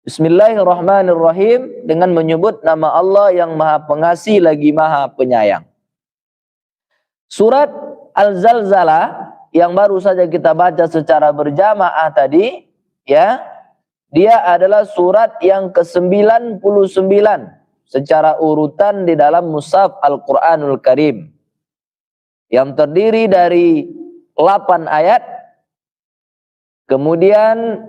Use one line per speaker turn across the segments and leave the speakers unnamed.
Bismillahirrahmanirrahim, dengan menyebut nama Allah yang Maha Pengasih lagi Maha Penyayang. Surat Al-Zalzalah yang baru saja kita baca secara berjamaah tadi, ya, dia adalah surat yang ke-99 secara urutan di dalam mushaf Al-Qur'anul Karim, yang terdiri dari 8 ayat. Kemudian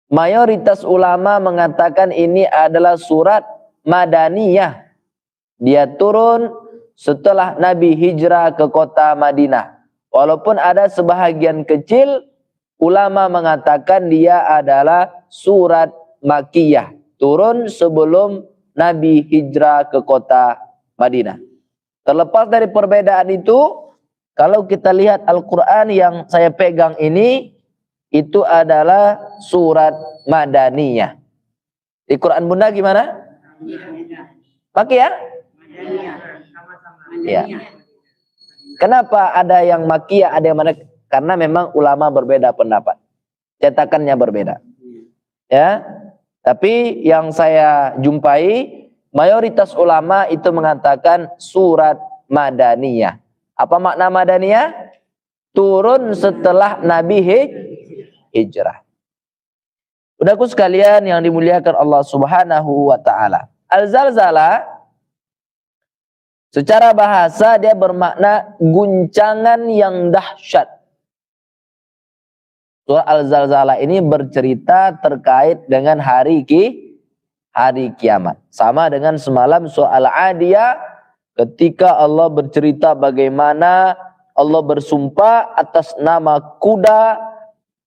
mayoritas ulama mengatakan ini adalah surat Madaniyah. Dia turun setelah Nabi hijrah ke kota Madinah. Walaupun ada sebahagian kecil ulama mengatakan dia adalah surat Makkiyah, turun sebelum Nabi hijrah ke kota Madinah. Terlepas dari perbedaan itu, kalau kita lihat Al-Quran yang saya pegang ini, itu adalah surat Madaniyah. Di Quran Bunda gimana? Makkiyah? Ya. Kenapa ada yang Makkiyah, ada yang Madaniyah? Karena memang ulama berbeda pendapat. Cetakannya berbeda. Ya. Tapi yang saya jumpai, mayoritas ulama itu mengatakan surat Madaniyah. Apa makna Madaniyah? Turun setelah Nabi hijrah. Saudaraku sekalian yang dimuliakan Allah Subhanahu wa taala. Al-Zalzalah secara bahasa dia bermakna guncangan yang dahsyat. Surah Al-Zalzalah ini bercerita terkait dengan hari kiamat. Sama dengan semalam surah Al-Adiyah ketika Allah bercerita bagaimana Allah bersumpah atas nama kuda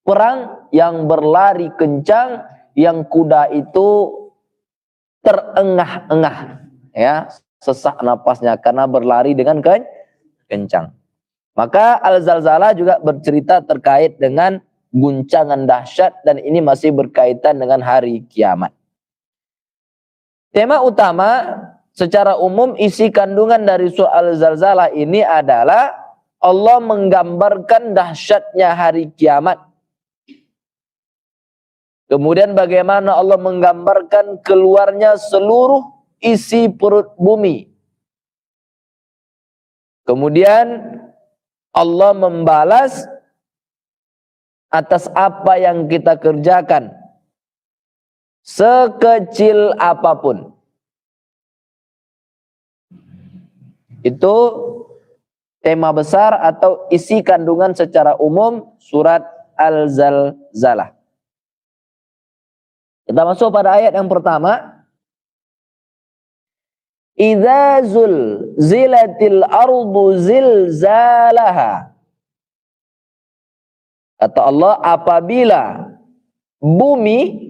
perang yang berlari kencang, yang kuda itu terengah-engah, ya, sesak napasnya karena berlari dengan kencang. Maka Al-Zalzalah juga bercerita terkait dengan guncangan dahsyat, dan ini masih berkaitan dengan hari kiamat. Tema utama secara umum isi kandungan dari surah Al-Zalzalah ini adalah Allah menggambarkan dahsyatnya hari kiamat. Kemudian bagaimana Allah menggambarkan keluarnya seluruh isi perut bumi. Kemudian Allah membalas atas apa yang kita kerjakan, sekecil apapun. Itu tema besar atau isi kandungan secara umum surat Al-Zalzalah. Kita masuk pada ayat yang pertama. Idza zulzilatil ardu zilzalaha. Kata Allah, apabila bumi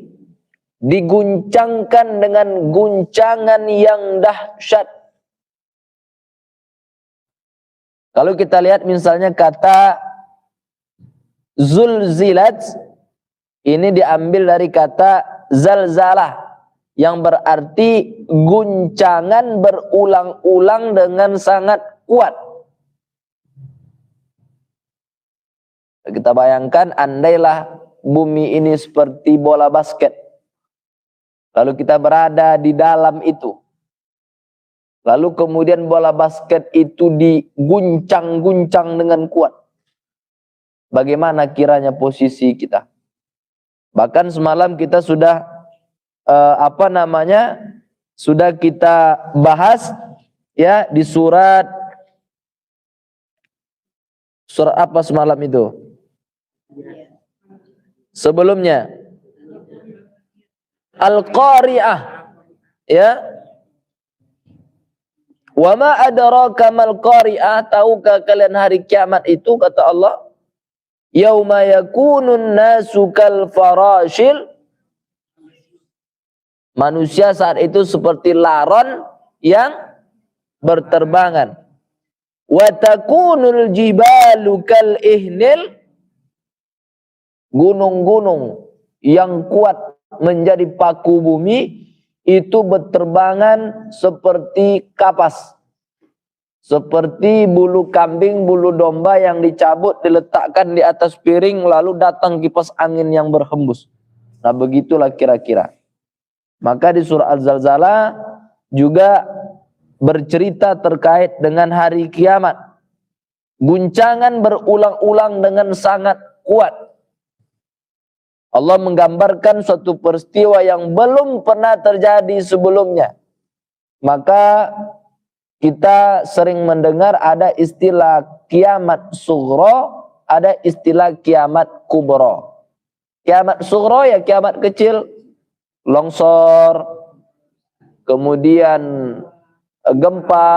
diguncangkan dengan guncangan yang dahsyat. Kalau kita lihat misalnya kata zulzilat, ini diambil dari kata zalzalah, yang berarti guncangan berulang-ulang dengan sangat kuat. Kita bayangkan andailah bumi ini seperti bola basket, lalu kita berada di dalam itu, lalu kemudian bola basket itu diguncang-guncang dengan kuat, bagaimana kiranya posisi kita? Bahkan semalam kita sudah sudah kita bahas, ya, di surat apa semalam itu? Sebelumnya Al-Qari'ah, ya. Wa ma adraka mal qari'ah, tahukah kalian hari kiamat itu? Kata Allah, yauma yakunun nasu kal farashil. Manusia saat itu seperti laron yang berterbangan. Wa takunul jibalu kal ihnil. Gunung-gunung yang kuat menjadi paku bumi itu berterbangan seperti kapas. Seperti bulu kambing, bulu domba yang dicabut, diletakkan di atas piring, lalu datang kipas angin yang berhembus. Nah begitulah kira-kira. Maka di surah Al-Zalzalah juga bercerita terkait dengan hari kiamat. Guncangan berulang-ulang dengan sangat kuat. Allah menggambarkan suatu peristiwa yang belum pernah terjadi sebelumnya. Maka kita sering mendengar ada istilah kiamat sughra, ada istilah kiamat kubra. Kiamat sughra ya kiamat kecil, longsor, kemudian gempa,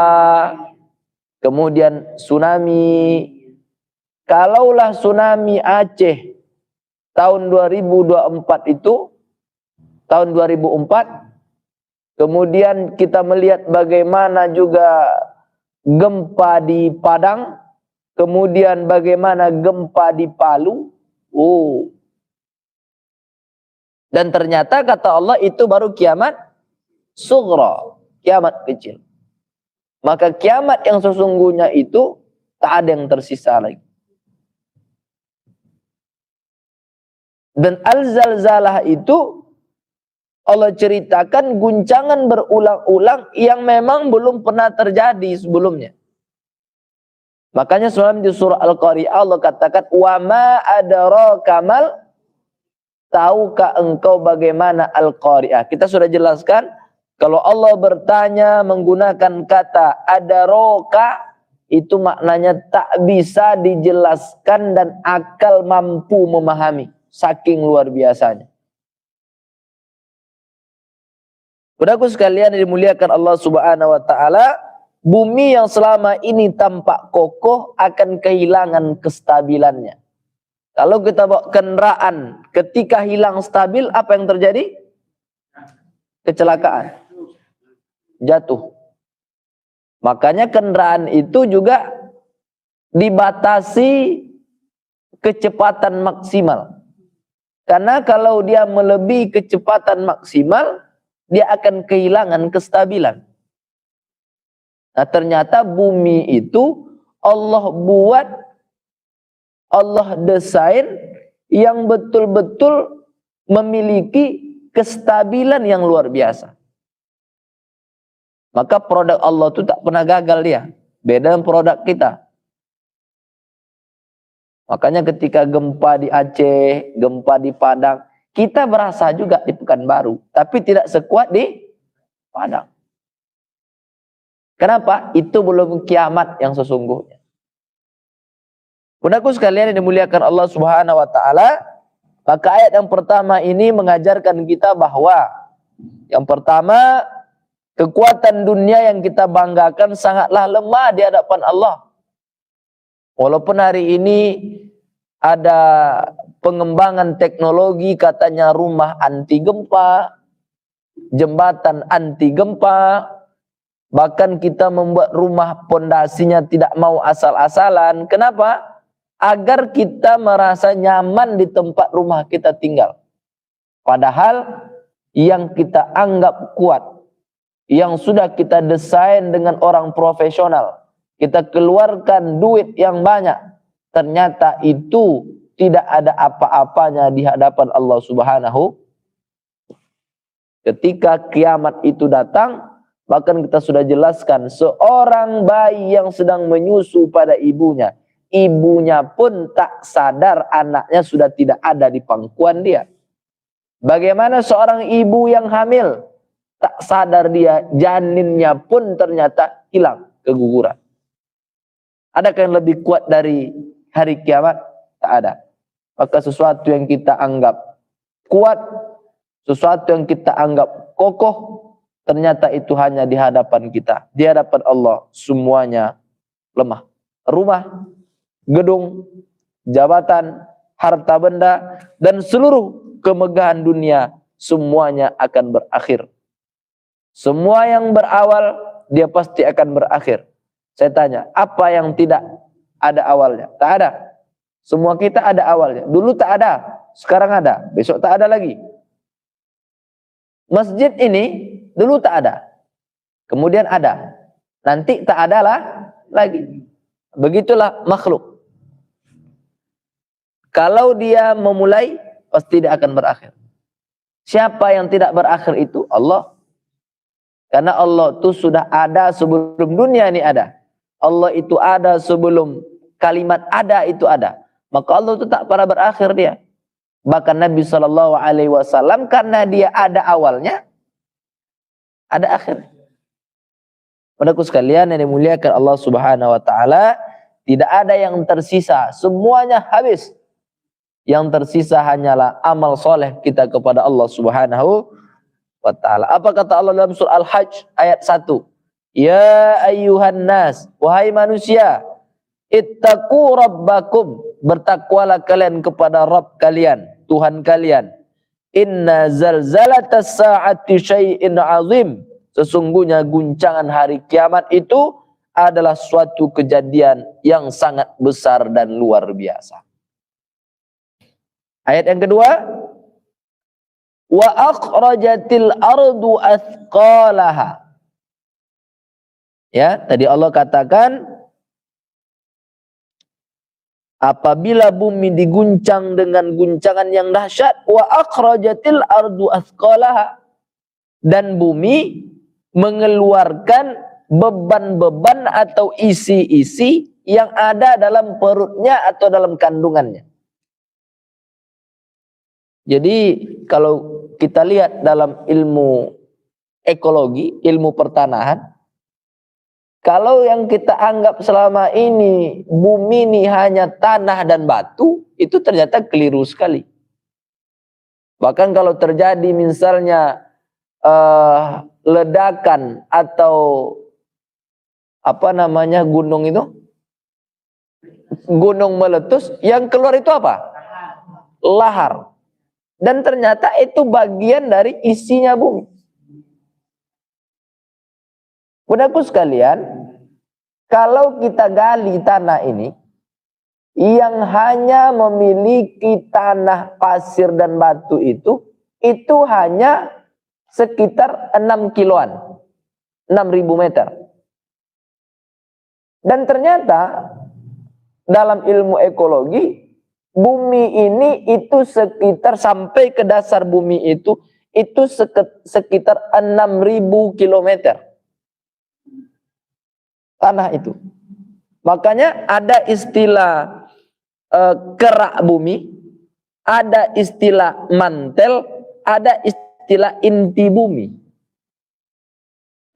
kemudian tsunami. Kalaulah tsunami Aceh tahun 2024 itu, tahun 2004, kemudian kita melihat bagaimana juga gempa di Padang, kemudian bagaimana gempa di Palu. Dan ternyata kata Allah itu baru kiamat sughra, kiamat kecil. Maka kiamat yang sesungguhnya itu tak ada yang tersisa lagi. Dan Al-Zalzalah itu Allah ceritakan guncangan berulang-ulang yang memang belum pernah terjadi sebelumnya. Makanya semalam di surah Al-Qari'ah Allah katakan, "Wa ma adraka mal", tahukah engkau bagaimana Al-Qari'ah? Kita sudah jelaskan kalau Allah bertanya menggunakan kata adraka, itu maknanya tak bisa dijelaskan dan akal mampu memahami. Saking luar biasanya. Saudaraku sekalian yang dimuliakan Allah Subhanahu wa taala, bumi yang selama ini tampak kokoh akan kehilangan kestabilannya. Kalau kita bawa kendaraan, ketika hilang stabil, apa yang terjadi? Kecelakaan. Jatuh. Makanya kendaraan itu juga dibatasi kecepatan maksimal. Karena kalau dia melebihi kecepatan maksimal, dia akan kehilangan kestabilan. Nah ternyata bumi itu Allah buat, Allah desain yang betul-betul memiliki kestabilan yang luar biasa. Maka produk Allah itu tak pernah gagal dia. Beda dengan produk kita. Makanya ketika gempa di Aceh, gempa di Padang, kita berasa juga di Pekanbaru, tapi tidak sekuat di Padang. Kenapa? Itu belum kiamat yang sesungguhnya. Saudaraku sekalian yang dimuliakan Allah Subhanahu wa taala, maka ayat yang pertama ini mengajarkan kita bahwa yang pertama, kekuatan dunia yang kita banggakan sangatlah lemah di hadapan Allah. Walaupun hari ini ada pengembangan teknologi, katanya rumah anti gempa, jembatan anti gempa, bahkan kita membuat rumah pondasinya tidak mau asal-asalan. Kenapa? Agar kita merasa nyaman di tempat rumah kita tinggal. Padahal yang kita anggap kuat, yang sudah kita desain dengan orang profesional, kita keluarkan duit yang banyak, ternyata itu tidak ada apa-apanya di hadapan Allah Subhanahu. Ketika kiamat itu datang, bahkan kita sudah jelaskan, seorang bayi yang sedang menyusu pada ibunya, ibunya pun tak sadar anaknya sudah tidak ada di pangkuan dia. Bagaimana seorang ibu yang hamil, tak sadar dia janinnya pun ternyata hilang, keguguran. Adakah yang lebih kuat dari hari kiamat? Tak ada. Maka sesuatu yang kita anggap kuat, sesuatu yang kita anggap kokoh, ternyata itu hanya di hadapan kita. Di hadapan Allah semuanya lemah. Rumah, gedung, jabatan, harta benda, dan seluruh kemegahan dunia semuanya akan berakhir. Semua yang berawal dia pasti akan berakhir. Saya tanya, apa yang tidak ada awalnya? Tak ada. Semua kita ada awalnya. Dulu tak ada, sekarang ada, besok tak ada lagi. Masjid ini dulu tak ada, kemudian ada, nanti tak ada lah lagi. Begitulah makhluk. Kalau dia memulai, pasti dia akan berakhir. Siapa yang tidak berakhir itu? Allah. Karena Allah itu sudah ada sebelum dunia ini ada. Allah itu ada sebelum kalimat ada itu ada. Maka Allah itu tak pernah berakhir dia. Bahkan Nabi SAW karena dia ada awalnya, ada akhir. Saudaraku sekalian yang dimuliakan Allah Subhanahu wa taala, tidak ada yang tersisa, semuanya habis. Yang tersisa hanyalah amal soleh kita kepada Allah Subhanahu wa ta'ala. Apa kata Allah dalam surah Al-Hajj ayat 1? Ya ayyuhan nas, wahai manusia, ittaqu rabbakum, bertakwalah kalian kepada Rabb kalian, Tuhan kalian. Inna zalzalatas sa'ati syai'in azim, sesungguhnya guncangan hari kiamat itu adalah suatu kejadian yang sangat besar dan luar biasa. Ayat yang kedua, wa akhrajatil ardu athqalaha. Ya, tadi Allah katakan apabila bumi diguncang dengan guncangan yang dahsyat, wa akhrajatil ardu athqalaha, dan bumi mengeluarkan beban-beban atau isi-isi yang ada dalam perutnya atau dalam kandungannya. Jadi kalau kita lihat dalam ilmu ekologi, ilmu pertanahan, kalau yang kita anggap selama ini bumi ini hanya tanah dan batu, itu ternyata keliru sekali. Bahkan kalau terjadi misalnya ledakan atau apa namanya gunung itu, gunung meletus, yang keluar itu apa? Lahar. Dan ternyata itu bagian dari isinya bumi. Saudaraku sekalian, kalau kita gali tanah ini, yang hanya memiliki tanah, pasir, dan batu itu hanya sekitar 6 kiloan, 6.000 meter. Dan ternyata dalam ilmu ekologi, bumi ini itu sekitar sampai ke dasar bumi itu sekitar 6.000 kilometer tanah itu. Makanya ada istilah kerak bumi, ada istilah mantel, ada istilah inti bumi.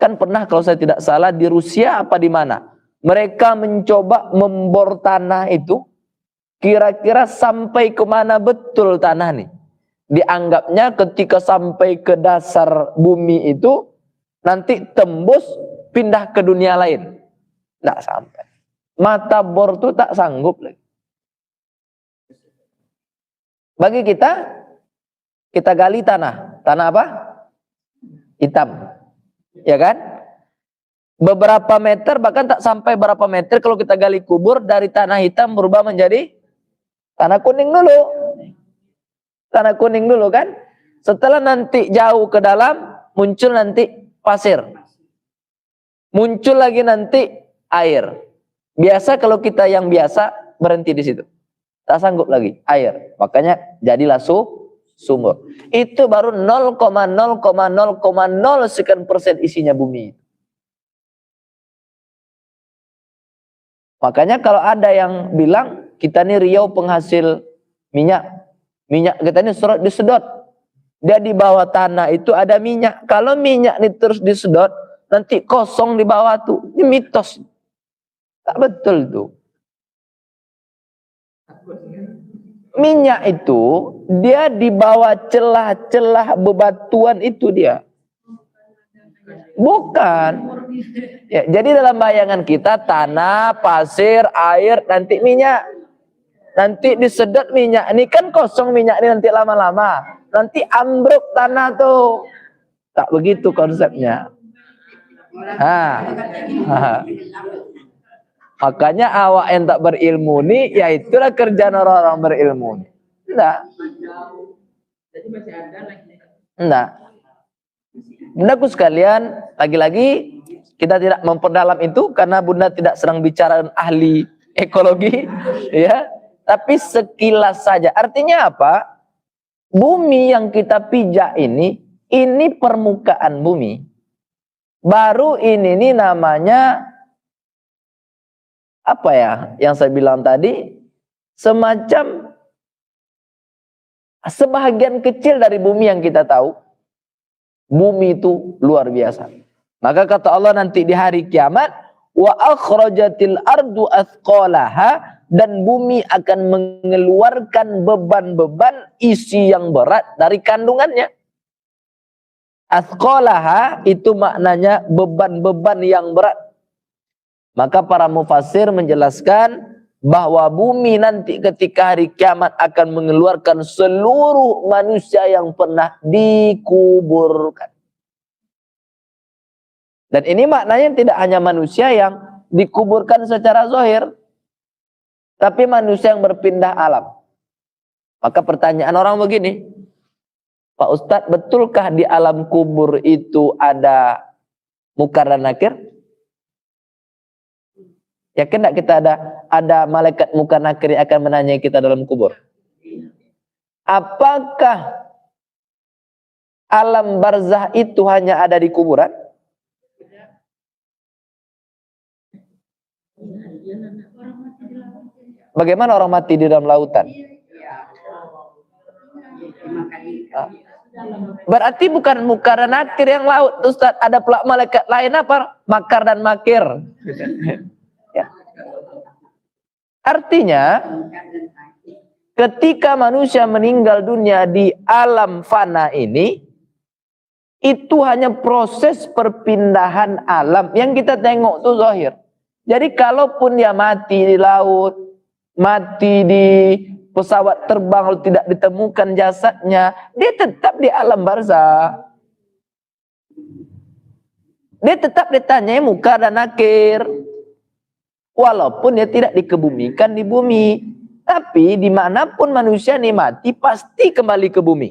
Kan pernah kalau saya tidak salah di Rusia apa di mana, mereka mencoba membor tanah itu, kira-kira sampai kemana betul tanah nih. Dianggapnya ketika sampai ke dasar bumi itu, nanti tembus pindah ke dunia lain. Tidak sampai. Mata bor itu tak sanggup lagi. Bagi kita gali tanah. Tanah apa? Hitam. Ya kan? Beberapa meter, bahkan tak sampai berapa meter kalau kita gali kubur, dari tanah hitam berubah menjadi tanah kuning dulu. Tanah kuning dulu kan. Setelah nanti jauh ke dalam, muncul nanti pasir. Muncul lagi nanti air. Biasa kalau kita yang biasa berhenti di situ. Tak sanggup lagi, air. Makanya jadilah sumur. Itu baru 0,0,0,0 sekian persen isinya bumi. Makanya kalau ada yang bilang kita ini Riau penghasil minyak. Minyak kita ini disedot. Dia di bawah tanah itu ada minyak. Kalau minyak ini terus disedot, nanti kosong di bawah tuh. Ini mitos. Tak betul tuh. Minyak itu dia di bawah celah-celah bebatuan itu dia. Bukan. Ya, jadi dalam bayangan kita tanah, pasir, air, nanti minyak. Nanti disedot minyak. Ini kan kosong minyak ini nanti lama-lama. Nanti ambruk tanah tuh. Tak begitu konsepnya. Makanya awak yang tak berilmu nih, ya itulah kerjaan orang-orang berilmu. Enggak. Enggak. Bundaku sekalian, lagi-lagi kita tidak memperdalam itu karena bunda tidak sedang bicara ahli ekologi, ya. Tapi sekilas saja. Artinya apa? Bumi yang kita pijak ini permukaan bumi. Baru ini nih namanya apa ya? Yang saya bilang tadi, semacam sebahagian kecil dari bumi yang kita tahu. Bumi itu luar biasa. Maka kata Allah nanti di hari kiamat, wa akhrajatil ardu athqalaha, dan bumi akan mengeluarkan beban-beban isi yang berat dari kandungannya. Athqalaha itu maknanya beban-beban yang berat. Maka para mufassir menjelaskan bahwa bumi nanti ketika hari kiamat akan mengeluarkan seluruh manusia yang pernah dikuburkan. Dan ini maknanya tidak hanya manusia yang dikuburkan secara zahir, tapi manusia yang berpindah alam. Maka pertanyaan orang begini, Pak Ustadz, betulkah di alam kubur itu ada munkar dan nakir? Yakin tidak kita ada malaikat munkar nakir yang akan menanyai kita dalam kubur? Apakah alam barzah itu hanya ada di kuburan? Bagaimana orang mati di dalam lautan? Berarti bukan munkar dan nakir yang laut, Ustaz. Ada pula malaikat lain apa? Makar dan makir. Ya. Artinya, ketika manusia meninggal dunia di alam fana ini, itu hanya proses perpindahan alam yang kita tengok tuh zahir. Jadi kalaupun dia mati di laut, mati di pesawat terbang lalu tidak ditemukan jasadnya, dia tetap di alam barzah. Dia tetap ditanyai munkar dan nakir. Walaupun dia tidak dikebumikan di bumi. Tapi dimanapun manusia ini mati, pasti kembali ke bumi.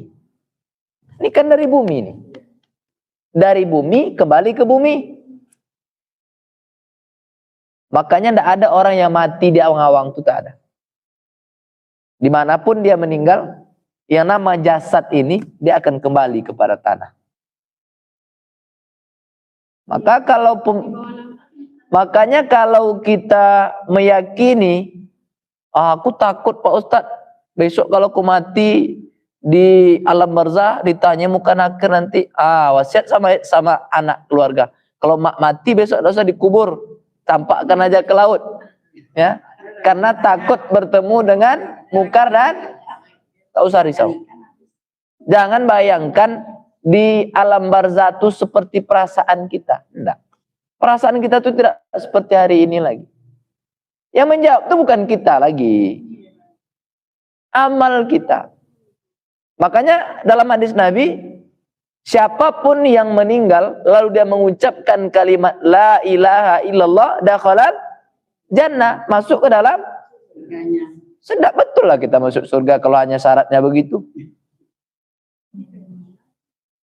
Ini kan dari bumi nih. Dari bumi kembali ke bumi. Makanya tidak ada orang yang mati di awang-awang, itu tak ada. Dimanapun dia meninggal, yang nama jasad ini, dia akan kembali kepada tanah. Makanya kalau kita meyakini, aku takut Pak Ustadz, besok kalau aku mati di alam barzah, ditanya munkar nakir nanti, wasiat sama anak keluarga. Kalau mak mati besok tidak usah dikubur, tampakkan aja ke laut, ya, karena takut bertemu dengan munkar dan tak usah risau. Jangan bayangkan di alam barzah itu seperti perasaan kita. Tidak. Perasaan kita itu tidak seperti hari ini lagi. Yang menjawab itu bukan kita lagi, amal kita. Makanya dalam hadis Nabi, siapapun yang meninggal lalu dia mengucapkan kalimat la ilaha illallah dakhalal jannah, masuk ke dalam surganya. Sedap betul lah kita masuk surga kalau hanya syaratnya begitu.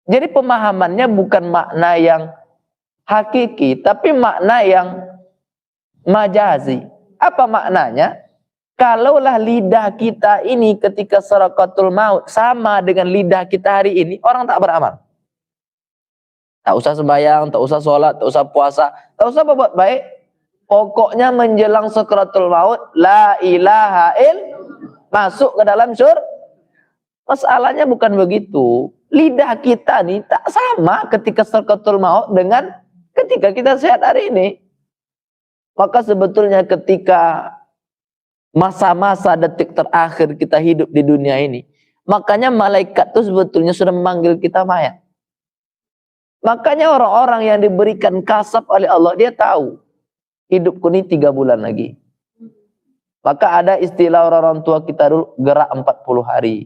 Jadi pemahamannya bukan makna yang hakiki, tapi makna yang majazi. Apa maknanya? Kalaulah lidah kita ini ketika sakaratul maut sama dengan lidah kita hari ini, orang tak beramal. Tak usah sembahyang, tak usah sholat, tak usah puasa, tak usah berbuat baik. Pokoknya menjelang sakaratul maut, la ilaha illallah, masuk ke dalam surga. Masalahnya bukan begitu. Lidah kita nih tak sama ketika sakaratul maut dengan ketika kita sehat hari ini. Maka sebetulnya ketika masa-masa detik terakhir kita hidup di dunia ini, makanya malaikat itu sebetulnya sudah memanggil kita mayat. Makanya orang-orang yang diberikan kasab oleh Allah, dia tahu hidupku ini 3 bulan lagi. Maka ada istilah orang tua kita dulu, gerak 40 hari.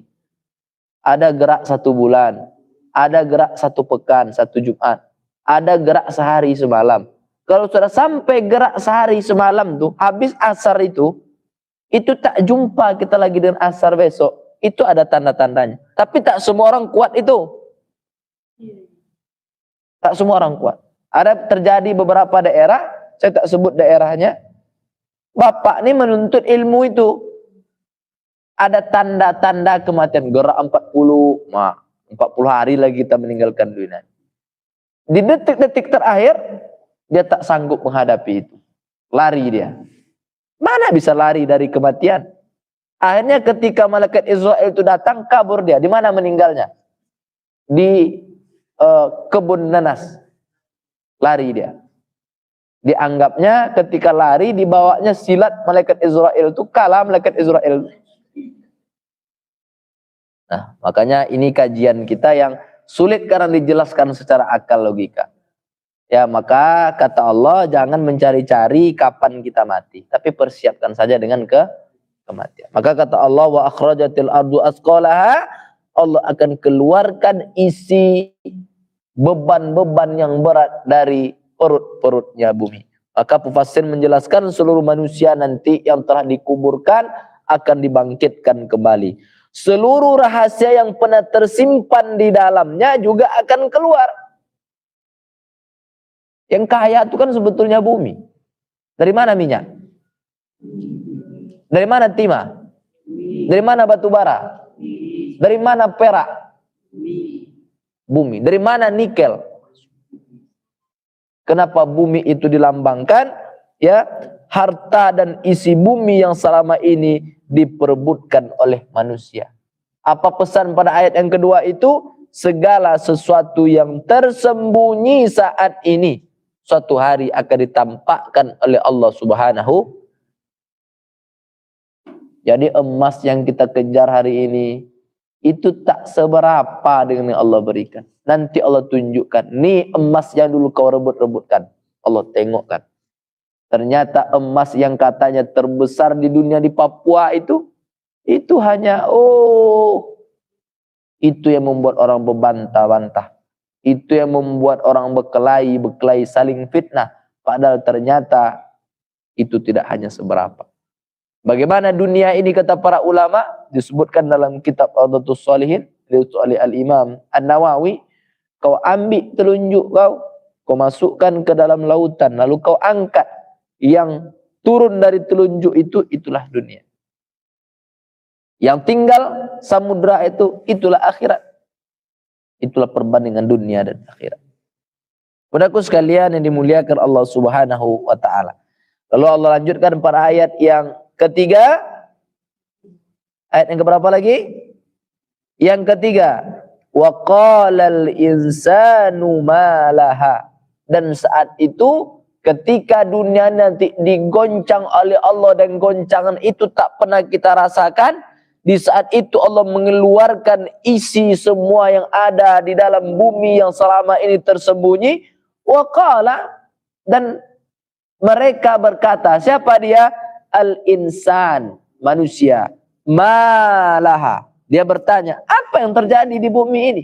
Ada gerak 1 bulan. Ada gerak 1 pekan, 1 Jumat. Ada gerak sehari semalam. Kalau sudah sampai gerak sehari semalam tuh, habis asar itu tak jumpa kita lagi dengan asar besok. Itu ada tanda-tandanya. Tapi tak semua orang kuat itu. Tak semua orang kuat. Ada terjadi beberapa daerah, saya tak sebut daerahnya. Bapak ini menuntut ilmu itu. Ada tanda-tanda kematian. Gerak 40 hari lagi kita meninggalkan dunia. Di detik-detik terakhir, dia tak sanggup menghadapi itu. Lari dia. Mana bisa lari dari kematian? Akhirnya ketika malaikat Israel itu datang, kabur dia. Di mana meninggalnya? Di kebun nanas. Lari dia. Dianggapnya ketika lari, dibawanya silat malaikat Israel itu, kalah malaikat Israel. Nah, makanya ini kajian kita yang sulit karena dijelaskan secara akal logika. Ya, maka kata Allah, jangan mencari-cari kapan kita mati, tapi persiapkan saja dengan kematian. Maka kata Allah, wa akhrajatil ardu asqalaha, Allah akan keluarkan isi beban-beban yang berat dari perut-perutnya bumi. Maka mufassir menjelaskan seluruh manusia nanti yang telah dikuburkan akan dibangkitkan kembali. Seluruh rahasia yang pernah tersimpan di dalamnya juga akan keluar. Yang kaya itu kan sebetulnya bumi. Dari mana minyak? Dari mana timah? Dari mana batu bara? Dari mana perak? Bumi. Dari mana nikel? Kenapa bumi itu dilambangkan? Ya, harta dan isi bumi yang selama ini diperebutkan oleh manusia. Apa pesan pada ayat yang kedua itu? Segala sesuatu yang tersembunyi saat ini, suatu hari akan ditampakkan oleh Allah Subhanahu. Jadi emas yang kita kejar hari ini itu tak seberapa dengan yang Allah berikan. Nanti Allah tunjukkan, nih emas yang dulu kau rebut-rebutkan. Allah tengokkan. Ternyata emas yang katanya terbesar di dunia di Papua itu hanya itu yang membuat orang berbantah-bantah. Itu yang membuat orang berkelahi saling fitnah. Padahal ternyata itu tidak hanya seberapa. Bagaimana dunia ini kata para ulama, disebutkan dalam kitab Rawdatus Shalihin oleh Al-Imam An-Nawawi, kau ambil telunjuk kau masukkan ke dalam lautan, lalu kau angkat yang turun dari telunjuk itu, itulah dunia. Yang tinggal samudra itu, itulah akhirat. Itulah perbandingan dunia dan akhirat. Saudaraku sekalian yang dimuliakan Allah Subhanahu wa taala. Lalu Allah lanjutkan pada ayat yang ketiga. Ayat yang keberapa lagi? Yang ketiga. Wa qalal insanu ma laha. Dan saat itu ketika dunia nanti digoncang oleh Allah dan goncangan itu tak pernah kita rasakan, di saat itu Allah mengeluarkan isi semua yang ada di dalam bumi yang selama ini tersembunyi. Wa qala, dan mereka berkata, siapa dia? Al-insan, manusia. Malaha, dia bertanya, apa yang terjadi di bumi ini?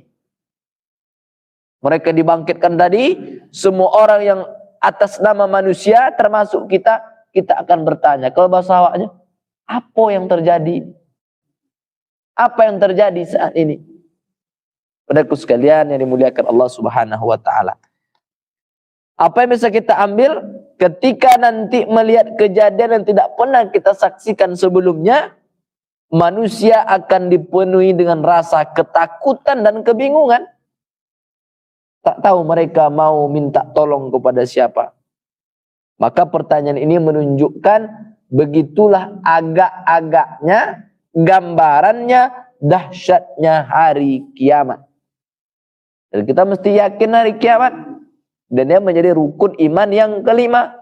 Mereka dibangkitkan tadi, semua orang yang atas nama manusia termasuk kita akan bertanya. Kalau bahasa awaknya, apa yang terjadi? Apa yang terjadi saat ini? Saudaraku sekalian yang dimuliakan Allah Subhanahu wa taala. Apa yang bisa kita ambil ketika nanti melihat kejadian yang tidak pernah kita saksikan sebelumnya, manusia akan dipenuhi dengan rasa ketakutan dan kebingungan. Tak tahu mereka mau minta tolong kepada siapa. Maka pertanyaan ini menunjukkan begitulah agak-agaknya, gambarannya, dahsyatnya hari kiamat. Dan kita mesti yakin hari kiamat. Dan dia menjadi rukun iman yang kelima.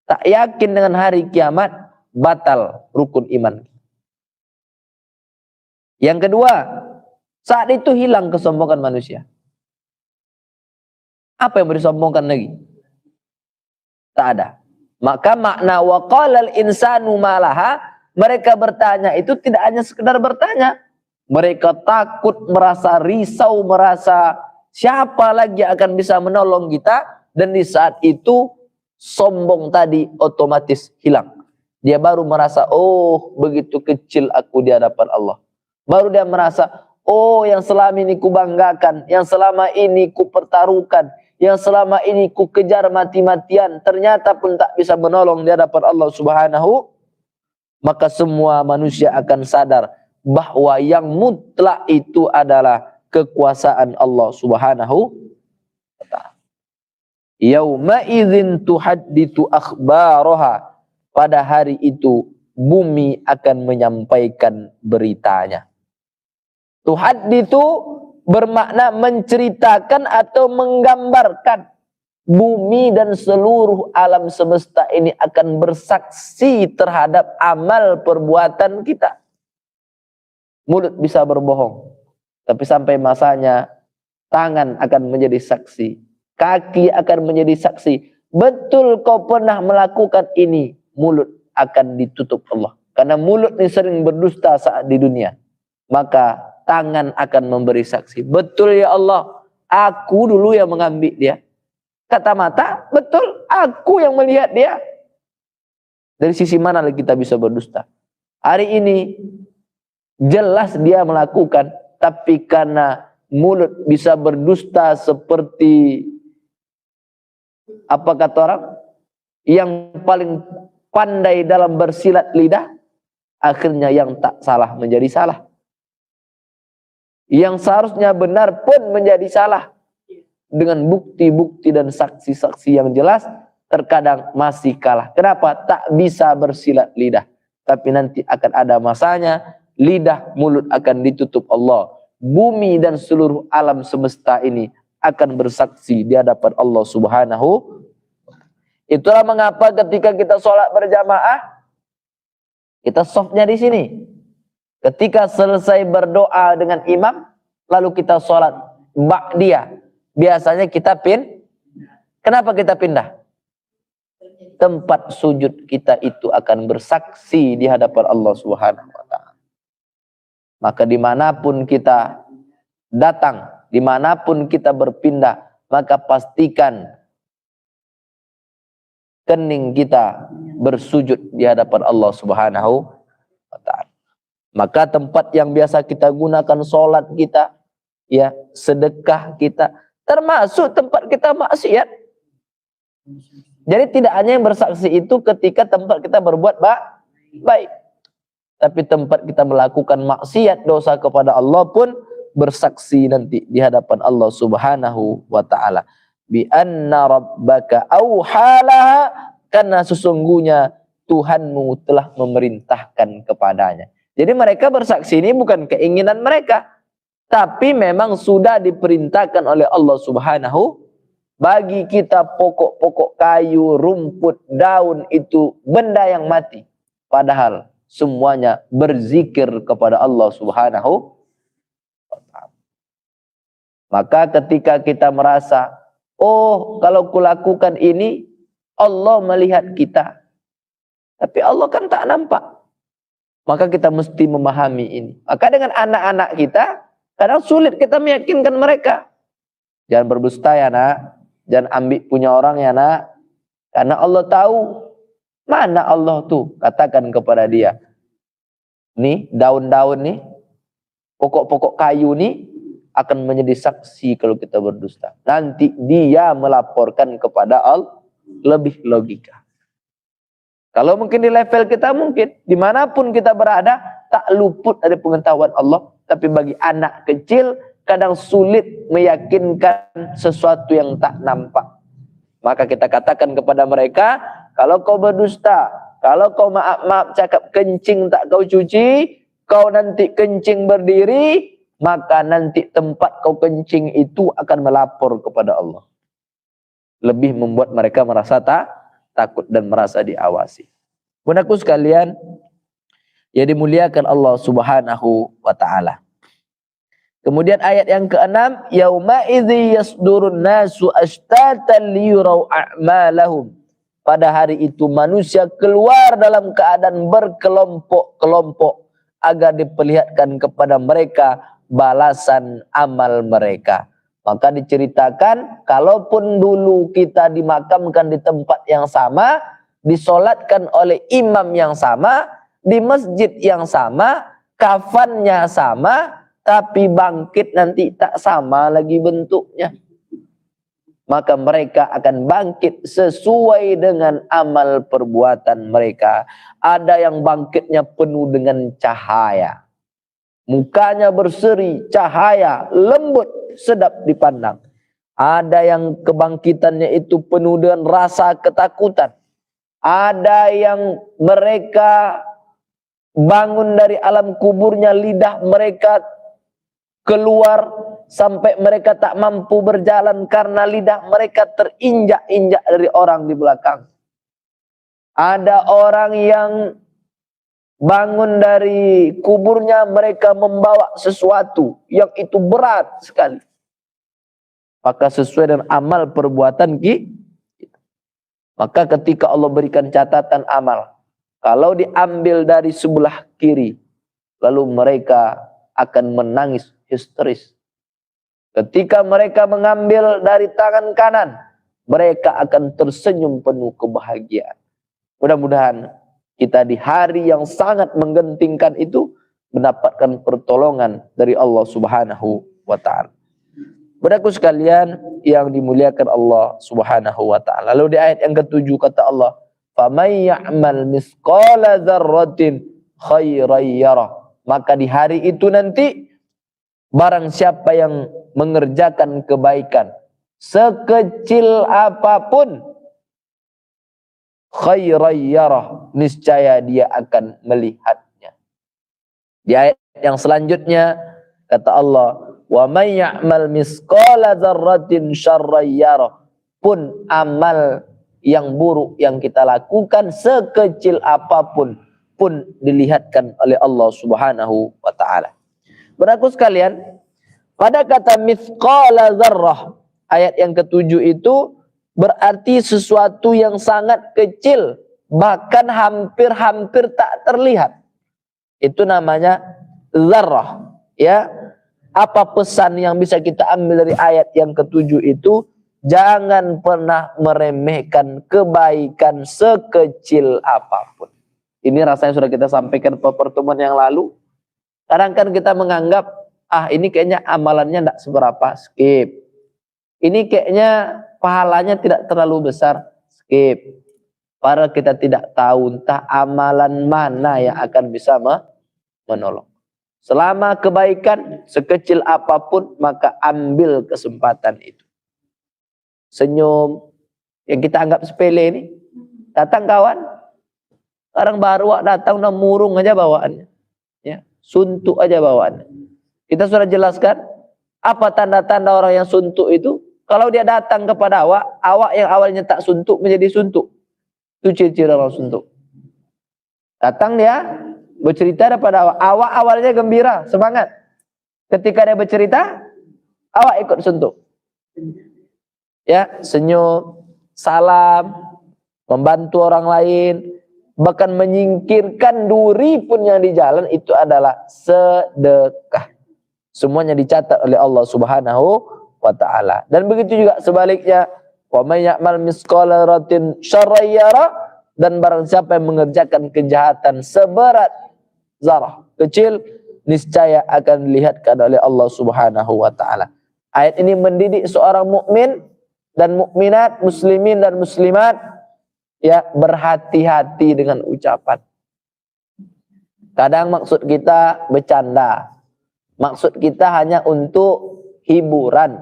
Tak yakin dengan hari kiamat, batal rukun iman. Yang kedua, saat itu hilang kesombongan manusia. Apa yang mau disombongkan lagi? Tak ada. Maka makna wa qalal insanu malaha, mereka bertanya itu tidak hanya sekedar bertanya. Mereka takut, merasa risau, merasa siapa lagi yang akan bisa menolong kita. Dan di saat itu sombong tadi otomatis hilang. Dia baru merasa, oh begitu kecil aku di hadapan Allah. Baru dia merasa, oh yang selama ini ku banggakan, yang selama ini ku pertaruhkan, yang selama ini ku kejar mati-matian, ternyata pun tak bisa menolong di hadapan Allah Subhanahu. maka semua manusia akan sadar bahwa yang mutlak itu adalah kekuasaan Allah Subhanahu wa ta'ala. Yauma idzin tuhadditsu akhbaraha. Pada hari itu bumi akan menyampaikan beritanya. Tuhadditsu bermakna menceritakan atau menggambarkan. Bumi dan seluruh alam semesta ini akan bersaksi terhadap amal perbuatan kita. Mulut bisa berbohong, tapi sampai masanya tangan akan menjadi saksi, kaki akan menjadi saksi. Betul kau pernah melakukan ini, mulut akan ditutup Allah. Karena mulut ini sering berdusta saat di dunia. Maka tangan akan memberi saksi. Betul ya Allah, aku dulu yang mengambil dia. Kata mata, betul, aku yang melihat dia. Dari sisi mana kita bisa berdusta? Hari ini jelas dia melakukan, tapi karena mulut bisa berdusta seperti apa kata orang yang paling pandai dalam bersilat lidah, akhirnya yang tak salah menjadi salah, yang seharusnya benar pun menjadi salah. Dengan bukti-bukti dan saksi-saksi yang jelas, terkadang masih kalah. Kenapa? Tak bisa bersilat lidah. Tapi nanti akan ada masanya, lidah mulut akan ditutup Allah. Bumi dan seluruh alam semesta ini akan bersaksi di hadapan Allah Subhanahu. Itulah mengapa ketika kita sholat berjamaah, kita softnya di sini. Ketika selesai berdoa dengan imam, lalu kita sholat ba'diyah. Biasanya kita kenapa kita pindah? Tempat sujud kita itu akan bersaksi di hadapan Allah Subhanahu wa ta'ala. Maka dimanapun kita datang, dimanapun kita berpindah, maka pastikan kening kita bersujud di hadapan Allah Subhanahu wa ta'ala. Maka tempat yang biasa kita gunakan sholat kita, ya, sedekah kita, termasuk tempat kita maksiat. Jadi tidak hanya yang bersaksi itu ketika tempat kita berbuat baik, tapi tempat kita melakukan maksiat, dosa kepada Allah pun bersaksi nanti di hadapan Allah Subhanahu wa ta'ala. Bi anna rabbaka auhalaha, karena sesungguhnya Tuhanmu telah memerintahkan kepadanya. Jadi mereka bersaksi ini bukan keinginan mereka, tapi memang sudah diperintahkan oleh Allah Subhanahu. Bagi kita pokok-pokok kayu, rumput, daun itu benda yang mati. Padahal semuanya berzikir kepada Allah Subhanahu. Maka ketika kita merasa, oh kalau kulakukan ini, Allah melihat kita. Tapi Allah kan tak nampak. Maka kita mesti memahami ini. Maka dengan anak-anak kita, kadang sulit kita meyakinkan mereka. Jangan berdusta ya nak. Jangan ambil punya orang ya nak. Karena Allah tahu. Mana Allah tuh? Katakan kepada dia. Nih daun-daun nih. Pokok-pokok kayu nih. Akan menjadi saksi kalau kita berdusta. Nanti dia melaporkan kepada Allah. Lebih logika. Kalau mungkin di level kita mungkin. Dimanapun kita berada. Tak luput dari pengetahuan Allah. Tapi bagi anak kecil, kadang sulit meyakinkan sesuatu yang tak nampak. Maka kita katakan kepada mereka, kalau kau berdusta, kalau kau maaf cakap kencing tak kau cuci, kau nanti kencing berdiri, maka nanti tempat kau kencing itu akan melapor kepada Allah. Lebih membuat mereka merasa takut dan merasa diawasi. Bundaku sekalian, ya dimuliakan Allah Subhanahu wa ta'ala. Kemudian ayat yang ke-6, yauma idzi yasdurun nasu ashtatan liyurau a'malahum. Pada hari itu manusia keluar dalam keadaan berkelompok-kelompok agar diperlihatkan kepada mereka balasan amal mereka. Maka diceritakan, kalaupun dulu kita dimakamkan di tempat yang sama, disolatkan oleh imam yang sama, di masjid yang sama, kafannya sama, tapi bangkit nanti tak sama lagi bentuknya. maka mereka akan bangkit sesuai dengan amal perbuatan mereka. Ada yang bangkitnya penuh dengan cahaya. Mukanya berseri, cahaya, lembut, sedap dipandang. Ada yang kebangkitannya itu penuh dengan rasa ketakutan. Ada yang mereka bangun dari alam kuburnya, lidah mereka keluar sampai mereka tak mampu berjalan karena lidah mereka terinjak-injak dari orang di belakang. Ada orang yang bangun dari kuburnya, mereka membawa sesuatu yang itu berat sekali. Maka sesuai dengan amal perbuatan kita. Maka ketika Allah berikan catatan amal, kalau diambil dari sebelah kiri, lalu mereka akan menangis histeris. Ketika mereka mengambil dari tangan kanan, mereka akan tersenyum penuh kebahagiaan. Mudah-mudahan kita di hari yang sangat menggentingkan itu mendapatkan pertolongan dari Allah Subhanahu wa taala. Saudaraku sekalian yang dimuliakan Allah Subhanahu wa taala. Lalu di ayat yang ke-7 kata Allah, "Faman ya'mal misqala dzarratin khairan yarah." Maka di hari itu nanti barang siapa yang mengerjakan kebaikan sekecil apapun, khairan yarah, niscaya dia akan melihatnya. Di ayat yang selanjutnya kata Allah, "Wa may ya'mal misqala dzarratin syarran yarah." Pun amal yang buruk yang kita lakukan sekecil apapun pun dilihatkan oleh Allah Subhanahu wa taala. Saudaraku sekalian, pada kata misqala dzarrah, ayat yang ke-7 itu berarti sesuatu yang sangat kecil, bahkan hampir-hampir tak terlihat. Itu namanya dzarrah, ya. Apa pesan yang bisa kita ambil dari ayat yang ke-7 itu? Jangan pernah meremehkan kebaikan sekecil apapun. Ini rasanya sudah kita sampaikan pada pertemuan yang lalu. Kadang kan kita menganggap, ini kayaknya amalannya tidak seberapa, skip. Ini kayaknya pahalanya tidak terlalu besar, skip. Padahal kita tidak tahu entah amalan mana yang akan bisa menolong. Selama kebaikan sekecil apapun, maka ambil kesempatan itu. Senyum yang kita anggap sepele ini, datang kawan, orang baru datang udah murung aja bawaannya, ya, suntuk aja bawaannya. Kita sudah jelaskan apa tanda-tanda orang yang suntuk itu. Kalau dia datang kepada awak yang awalnya tak suntuk menjadi suntuk, itu ciri-ciri orang suntuk. Datang dia bercerita kepada awak awalnya gembira, semangat. Ketika dia bercerita, awak ikut suntuk. Ya, senyum, salam, membantu orang lain, bahkan menyingkirkan duri pun yang di jalan itu adalah sedekah. Semuanya dicatat oleh Allah Subhanahu wa taala. Dan begitu juga sebaliknya, wa may ya'mal misqala dzarratin syarran yarah, dan barang siapa yang mengerjakan kejahatan seberat zarah, kecil, niscaya akan dilihatkan oleh Allah Subhanahu wa taala. Ayat ini mendidik seorang mukmin dan mukminat, muslimin dan muslimat, ya, berhati-hati dengan ucapan. Kadang maksud kita bercanda, maksud kita hanya untuk hiburan,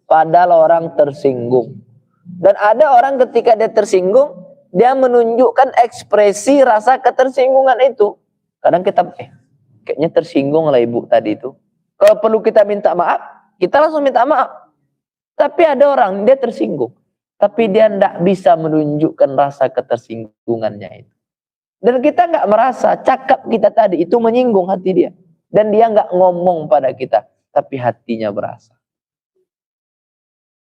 padahal orang tersinggung. Dan ada orang ketika dia tersinggung, dia menunjukkan ekspresi rasa ketersinggungan itu. Kadang kita, kayaknya tersinggung lah ibu tadi itu. Kalau perlu kita minta maaf, kita langsung minta maaf. Tapi ada orang, dia tersinggung, tapi dia tidak bisa menunjukkan rasa ketersinggungannya itu. Dan kita nggak merasa cakap kita tadi itu menyinggung hati dia. Dan dia nggak ngomong pada kita, tapi hatinya berasa.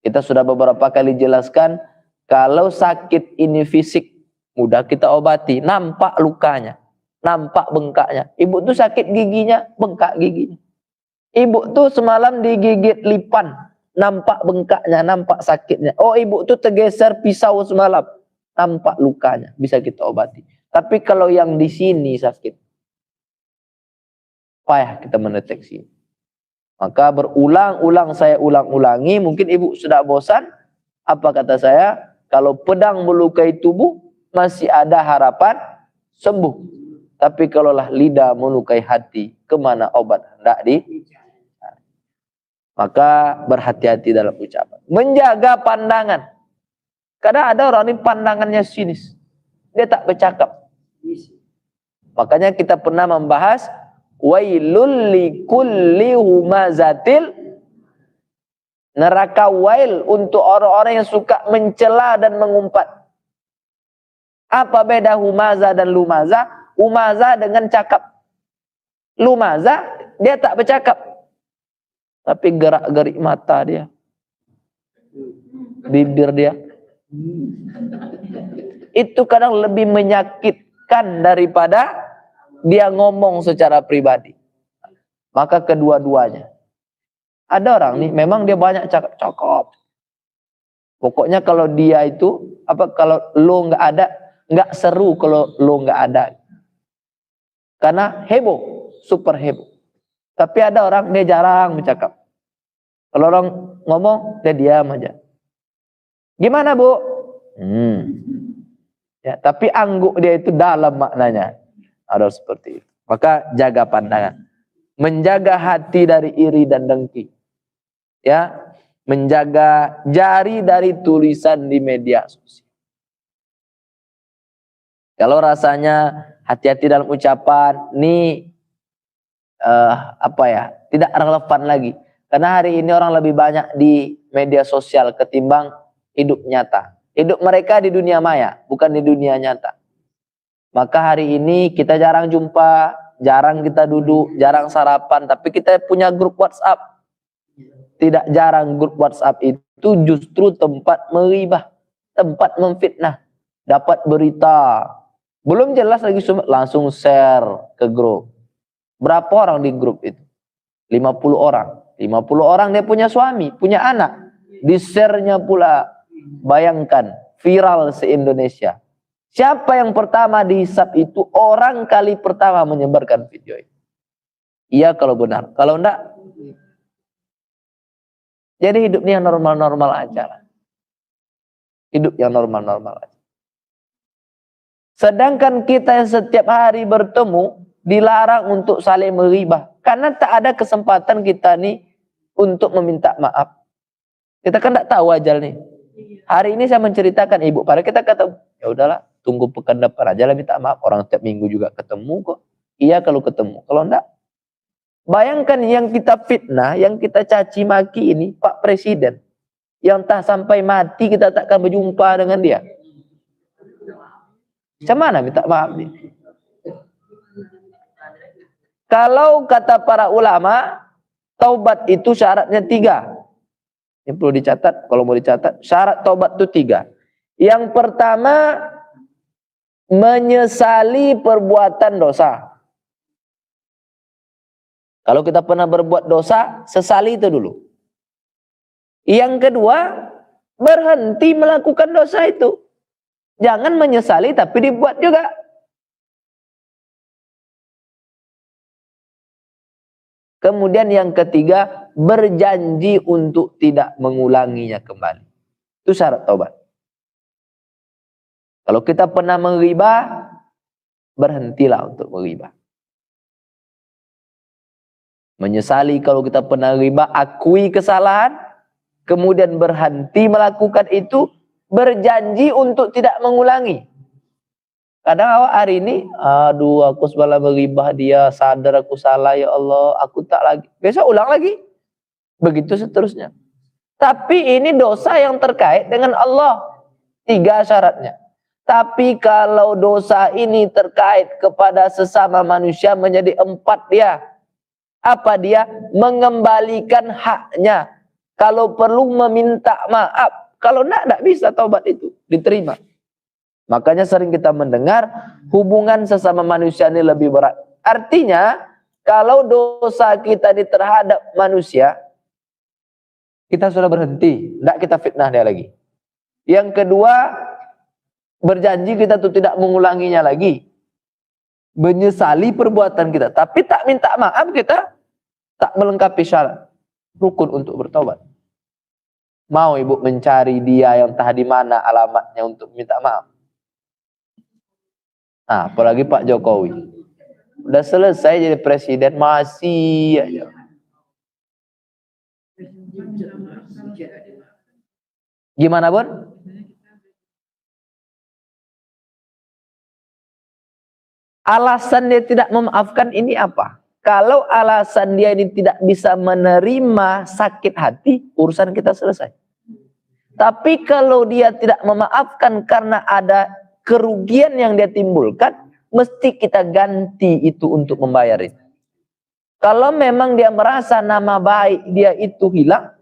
Kita sudah beberapa kali jelaskan, kalau sakit ini fisik, mudah kita obati, nampak lukanya, nampak bengkaknya. Ibu tuh sakit giginya, bengkak giginya. Ibu tuh semalam digigit lipan, nampak bengkaknya, nampak sakitnya. Oh, ibu tuh tergeser pisau semalam, nampak lukanya, bisa kita obati. Tapi kalau yang di sini sakit, payah kita mendeteksi. Maka berulang-ulang saya ulang-ulangi, mungkin ibu sudah bosan, Apa kata saya? Kalau pedang melukai tubuh, masih ada harapan sembuh. Tapi kalaulah lidah melukai hati, kemana obat hendak di? Maka berhati-hati dalam ucapan. Menjaga pandangan. Kadang ada orang ini pandangannya sinis. Dia tak bercakap. Makanya kita pernah membahas wailul likulli humazatil, neraka wail untuk orang-orang yang suka mencela dan mengumpat. Apa beda humaza dan lumaza? Humaza dengan cakap. Lumaza dia tak bercakap. Tapi gerak-gerik mata dia. Bibir dia. Itu kadang lebih menyakitkan daripada dia ngomong secara pribadi. Maka kedua-duanya. Ada orang nih memang dia banyak cakap. Pokoknya kalau dia itu kalau lo nggak ada, nggak seru kalau lo nggak ada. Karena heboh, super heboh. Tapi ada orang dia jarang bercakap. Kalau orang ngomong dia diam aja. Gimana Bu? Ya, tapi angguk dia itu dalam maknanya. Ada seperti itu. Maka jaga pandangan. Menjaga hati dari iri dan dengki. Ya, menjaga jari dari tulisan di media sosial. Kalau rasanya hati-hati dalam ucapan, ini tidak relevan lagi. Karena hari ini orang lebih banyak di media sosial ketimbang hidup nyata. Hidup mereka di dunia maya, bukan di dunia nyata. Maka hari ini kita jarang jumpa, jarang kita duduk, jarang sarapan, tapi kita punya grup WhatsApp. Tidak jarang grup WhatsApp itu justru tempat meribah, tempat memfitnah. Dapat berita, belum jelas lagi langsung share ke grup. Berapa orang di grup itu? 50 orang. 50 orang dia punya suami, punya anak. Di-share-nya pula. Bayangkan, viral se-Indonesia. Siapa yang pertama dihisap itu? Orang kali pertama menyebarkan video itu. Iya kalau benar. Kalau enggak, jadi hidupnya yang normal-normal aja lah. Hidup yang normal-normal aja. Sedangkan kita yang setiap hari bertemu, dilarang untuk saling meribah. Karena tak ada kesempatan kita nih untuk meminta maaf. Kita kan tak tahu ajal nih. Hari ini saya menceritakan ibu, pada kita kata, ya udahlah, tunggu pekan depan aja lah minta maaf. Orang setiap minggu juga ketemu kok. Iya kalau ketemu. Kalau enggak, bayangkan yang kita fitnah, yang kita caci maki ini Pak Presiden. Yang tak sampai mati kita takkan berjumpa dengan dia. Macam mana minta maaf nih? Kalau kata para ulama, taubat itu syaratnya 3. Ini perlu dicatat, kalau mau dicatat, syarat taubat itu 3. Yang pertama, menyesali perbuatan dosa. Kalau kita pernah berbuat dosa, sesali itu dulu. Yang kedua, berhenti melakukan dosa itu. Jangan menyesali tapi dibuat juga. Kemudian yang ketiga, berjanji untuk tidak mengulanginya kembali. Itu syarat taubat. Kalau kita pernah menghibah, berhentilah untuk menghibah. Menyesali kalau kita pernah menghibah, akui kesalahan, kemudian berhenti melakukan itu, berjanji untuk tidak mengulangi. Kadang awak hari ini, aduh aku semalam meribah dia, sadar aku salah ya Allah, aku tak lagi. Besok ulang lagi. Begitu seterusnya. Tapi ini dosa yang terkait dengan Allah. 3 syaratnya. Tapi kalau dosa ini terkait kepada sesama manusia menjadi 4 dia. Apa dia? Mengembalikan haknya. Kalau perlu meminta maaf. Kalau tidak bisa taubat itu diterima. Makanya sering kita mendengar hubungan sesama manusia ini lebih berat. Artinya kalau dosa kita terhadap manusia, kita sudah berhenti, tidak kita fitnah dia lagi. Yang kedua, berjanji kita tuh tidak mengulanginya lagi. Menyesali perbuatan kita, tapi tak minta maaf, kita tak melengkapi syarat rukun untuk bertobat. Mau ibu mencari dia yang entah di mana alamatnya untuk minta maaf? Nah, apalagi Pak Jokowi. Udah selesai jadi presiden masih aja. Gimana, Bun? Alasan dia tidak memaafkan ini apa? Kalau alasan dia ini tidak bisa menerima sakit hati, urusan kita selesai. Tapi kalau dia tidak memaafkan karena ada kerugian yang dia timbulkan, mesti kita ganti itu untuk membayar itu. Kalau memang dia merasa nama baik dia itu hilang,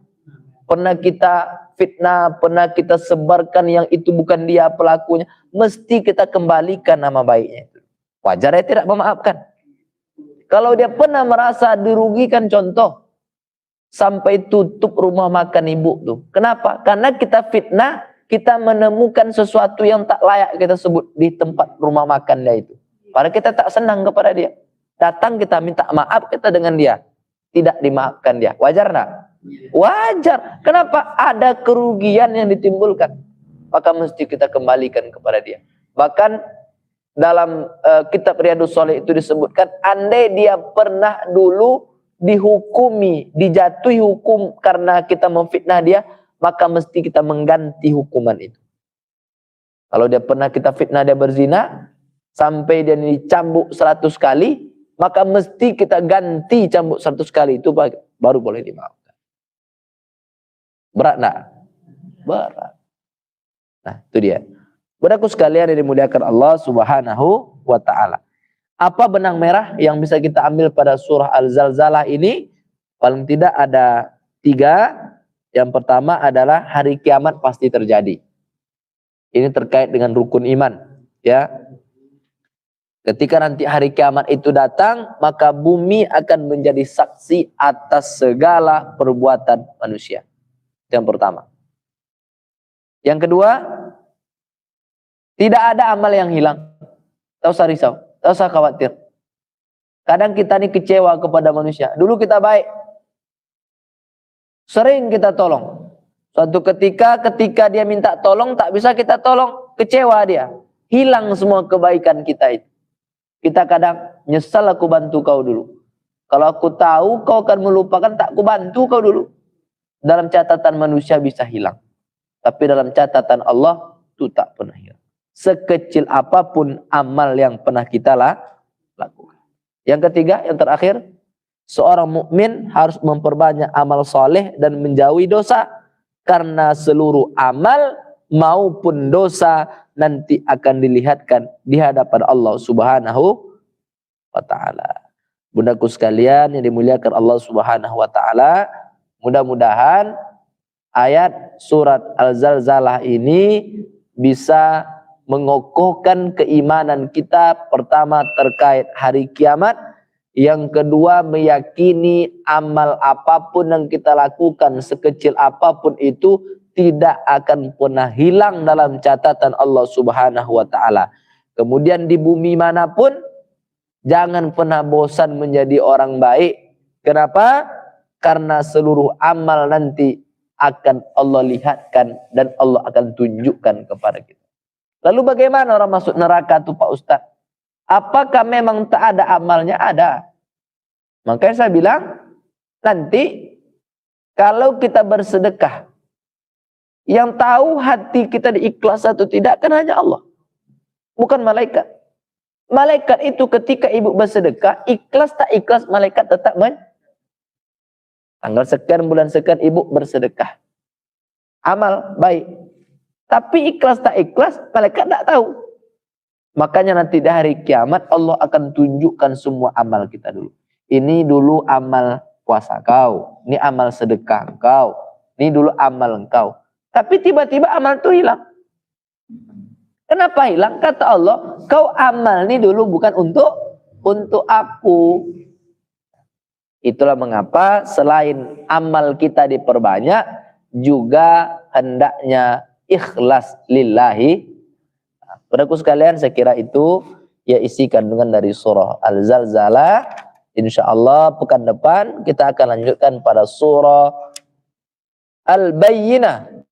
pernah kita fitnah, pernah kita sebarkan yang itu bukan dia pelakunya, mesti kita kembalikan nama baiknya itu. Wajar ya tidak memaafkan. Kalau dia pernah merasa dirugikan, contoh sampai tutup rumah makan ibu tuh. Kenapa? Karena kita fitnah, kita menemukan sesuatu yang tak layak kita sebut di tempat rumah makan dia itu. Padahal kita tak senang kepada dia. Datang kita minta maaf kita dengan dia, tidak dimaafkan dia. Wajar enggak? Wajar. Kenapa? Ada kerugian yang ditimbulkan. Maka mesti kita kembalikan kepada dia. Bahkan dalam kitab Riyadhus Shalihin itu disebutkan, andai dia pernah dulu dihukumi, dijatuhi hukum karena kita memfitnah dia, maka mesti kita mengganti hukuman itu. Kalau dia pernah kita fitnah dia berzina, sampai dia dicambuk 100 kali, maka mesti kita ganti cambuk 100 kali itu baru boleh dimaafkan. Berat enggak? Berat. Nah, itu dia. Saudaraku sekalian yang dimuliakan Allah Subhanahu wa taala. Apa benang merah yang bisa kita ambil pada surah Al-Zalzalah ini? Paling tidak ada 3. Yang pertama adalah hari kiamat pasti terjadi. Ini terkait dengan rukun iman, ya. Ketika nanti hari kiamat itu datang, maka bumi akan menjadi saksi atas segala perbuatan manusia. Itu yang pertama. Yang kedua, tidak ada amal yang hilang. Tak usah risau, tak usah khawatir. Kadang kita ini kecewa kepada manusia. Dulu kita baik, sering kita tolong. Suatu ketika dia minta tolong, tak bisa kita tolong, kecewa dia. Hilang semua kebaikan kita itu. Kita kadang nyesal aku bantu kau dulu. Kalau aku tahu kau akan melupakan, tak aku bantu kau dulu. Dalam catatan manusia bisa hilang. Tapi dalam catatan Allah itu tak pernah hilang. Sekecil apapun amal yang pernah kita lakukan. Yang ketiga, yang terakhir, seorang mukmin harus memperbanyak amal soleh dan menjauhi dosa. Karena seluruh amal maupun dosa nanti akan dilihatkan di hadapan Allah Subhanahu wa ta'ala. Bundaku sekalian yang dimuliakan Allah Subhanahu wa ta'ala, mudah-mudahan ayat surat Al-Zalzalah ini bisa mengokohkan keimanan kita. Pertama, terkait hari kiamat. Yang kedua, meyakini amal apapun yang kita lakukan, sekecil apapun itu, tidak akan pernah hilang dalam catatan Allah Subhanahu wa ta'ala. Kemudian di bumi manapun, jangan pernah bosan menjadi orang baik. Kenapa? Karena seluruh amal nanti akan Allah lihatkan dan Allah akan tunjukkan kepada kita. Lalu bagaimana orang masuk neraka itu Pak Ustadz? Apakah memang tak ada amalnya? Ada. Makanya saya bilang, nanti kalau kita bersedekah, yang tahu hati kita diikhlas atau tidak kan hanya Allah, bukan malaikat. Malaikat itu ketika ibu bersedekah, ikhlas tak ikhlas, malaikat tetap tanggal sekian, bulan sekian ibu bersedekah. Amal baik. Tapi ikhlas tak ikhlas, malaikat tak tahu. Makanya nanti di hari kiamat Allah akan tunjukkan semua amal kita dulu. Ini dulu amal puasa kau, ini amal sedekah kau, ini dulu amal engkau. Tapi tiba-tiba amal itu hilang. Kenapa hilang? Kata Allah, kau amal ini dulu bukan untuk aku. Itulah mengapa selain amal kita diperbanyak, juga hendaknya ikhlas lillahi. Saudaraku sekalian, saya kira itu ya isi kandungan dari surah Al-Zalzalah. Insya Allah pekan depan kita akan lanjutkan pada surah Al-Bayyinah